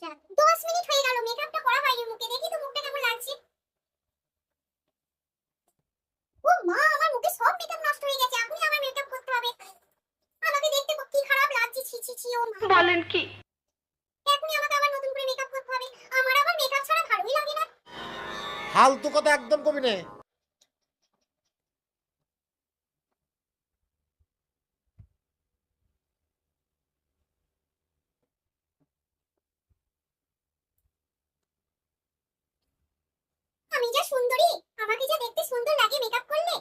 যাক 10 মিনিট হয়ে গেল মেকআপটা করা হয়নি মুখে। দেখি তো মুখটা কেমন লাগছে। ও মা, আমার মুখে সব মেকআপ নষ্ট হয়ে গেছে। এখনই আমার মেকআপ করতে হবে। আমাকে দেখতে কি খারাপ লাগছে। ছি ছি ছি। ও মা, বলেন কি? এখনই আমাকে আবার নতুন করে মেকআপ করতে হবে। আমার আবার মেকআপ ছাড়া ভালোই লাগে না। ফালতু কথা একদম কবি না। আমি যা সুন্দরী, আমাকে যা দেখতে সুন্দর লাগে মেকআপ করলে।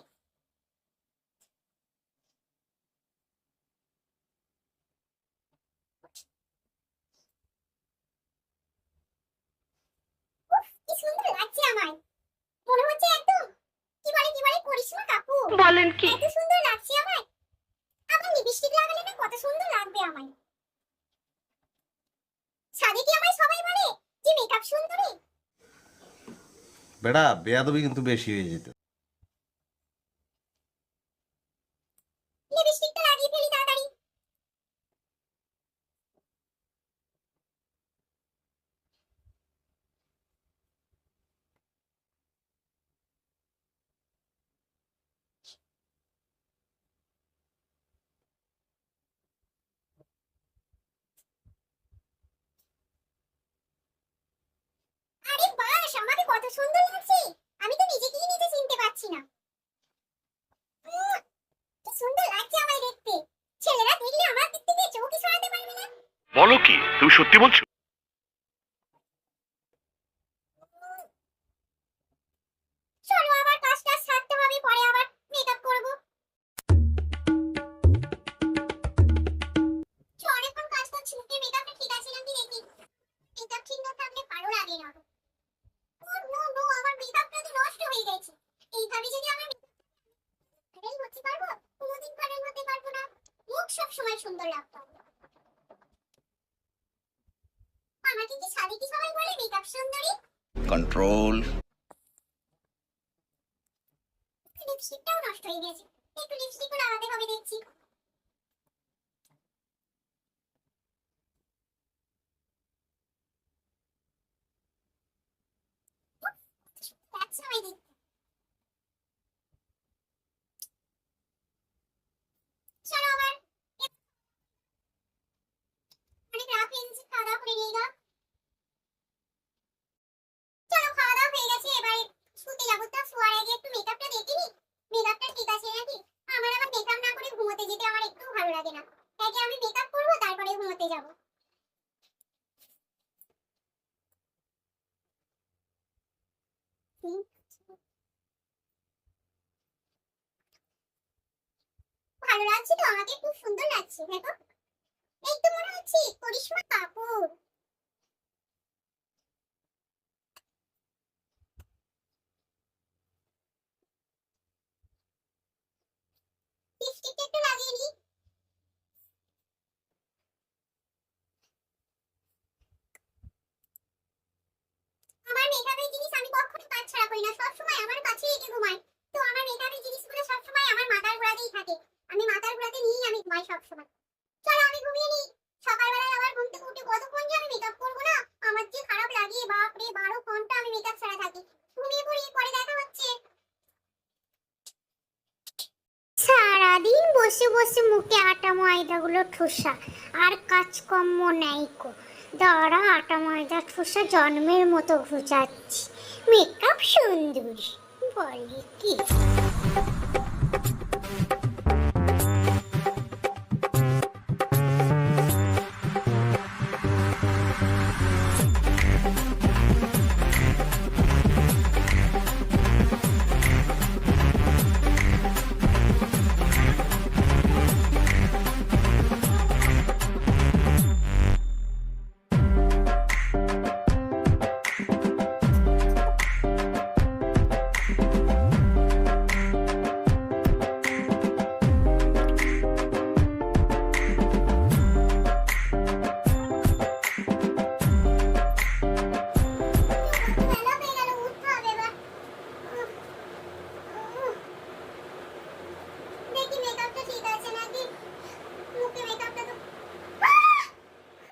উফ, কি সুন্দর লাগছে আমায়। মনে হচ্ছে একদম কি বলে করিশ্মা কাপুর। বলেন কি? এত সুন্দর লাগছে আমায়। আবার লিপস্টিক লাগালে না কত সুন্দর লাগবে আমায়। সাদে কি আমায় সবাই বলে যে মেকআপ সুন্দরী? বেটা বেয়াদবি কিন্তু বেশি হয়ে যেত। লিপস্টিকটা লাগিয়ে ফেলি তাড়াতাড়ি। আরে বাস, আমাকে কত সুন্দর লাগছে। আমি তো নিজেকেই নিজে চিনতে পারছি না। কি সুন্দর লাগছে আমায় দেখতে। ছেলেরা দেখলে আমার দিক থেকে চোখই সরাতে পারবে না। বলো কি? তুমি সত্যি বলছো? চলো আবার কাজটা সারতে হবে, পরে আবার মেকআপ করব। চল অনেকক্ষণ কাজ করছি, মুখে মেকআপটা ঠিক আছে নাকি দেখি। মেকআপ ঠিক না থাকলে ভালো লাগে না। ও নো নো, আমার মেকআপটা তো নষ্ট হয়ে গেছে। এইভাবে যদি আমি এই হতে পারবো, কোনোদিন ফাইনাল হতে পারবো না। মুখ সব সময় সুন্দর লাগতো। আমাকে কি সাদে কি সবাই বলে মেকআপ সুন্দরী? কন্ট্রোল। লিপস্টিকটাও নষ্ট হয়ে গেছে। একটু লিপস্টিকও লাগাতে হবে দেখছি। আচ্ছা আমি দেখি। চলো আবার অনেক রাত হয়ে গেছে, খাওয়া দাওয়া করে নিয়ে গা। চলো খাওয়া দাওয়া হয়ে গেছে, এবার শুতে যাবো। তা শোয়ার আগে একটু মেকআপটা দেখে নি, মেকআপটা ঠিক আছে নাকি। আমার আবার মেকআপ না করে ঘুমোতে যেতে আমার একটু ভালো লাগে না। তাই আমি মেকআপ করবো তারপরে ঘুমোতে যাবো। ভালো লাগছে তো, আমাকে খুব সুন্দর লাগছে। দেখো, এই তো মনে হচ্ছে করিশ্মা কাপুর। লিপস্টিকটা একটু লাগিয়ে নি। আমার মেকআপের জিনিস আমি কখনো কাজ ছাড়া করি না, সব সময় আমার কাছে রেখে ঘুমাই। তো আমার মেকআপের জিনিসগুলো সব সময় আমার মাথার গোড়াতেই থাকে। আমি মাথার গোড়াতে নিয়ে আমি ঘুমাই সব সময়। চলো আমি ঘুমিয়ে নি। সকালবেলায় আবার ঘুম থেকে উঠে কতক্ষণ যে আমি মেকআপ করবো না, আমার যে খারাপ লাগে। বাপ রে, 12 ঘন্টা আমি মেকআপ ছাড়া থাকি। ঘুমিয়ে পড়ি, পরে দেখা হচ্ছে। সারাদিন বসে বসে মুখে আটা ময়দাগুলো ঠোসা, আর কাজকর্ম নাই কো। দাঁড়া আটা ময়দা ঠোসা জন্মের মতো ঘুচাচ্ছি। মেকআপ সুন্দরী বলে কি?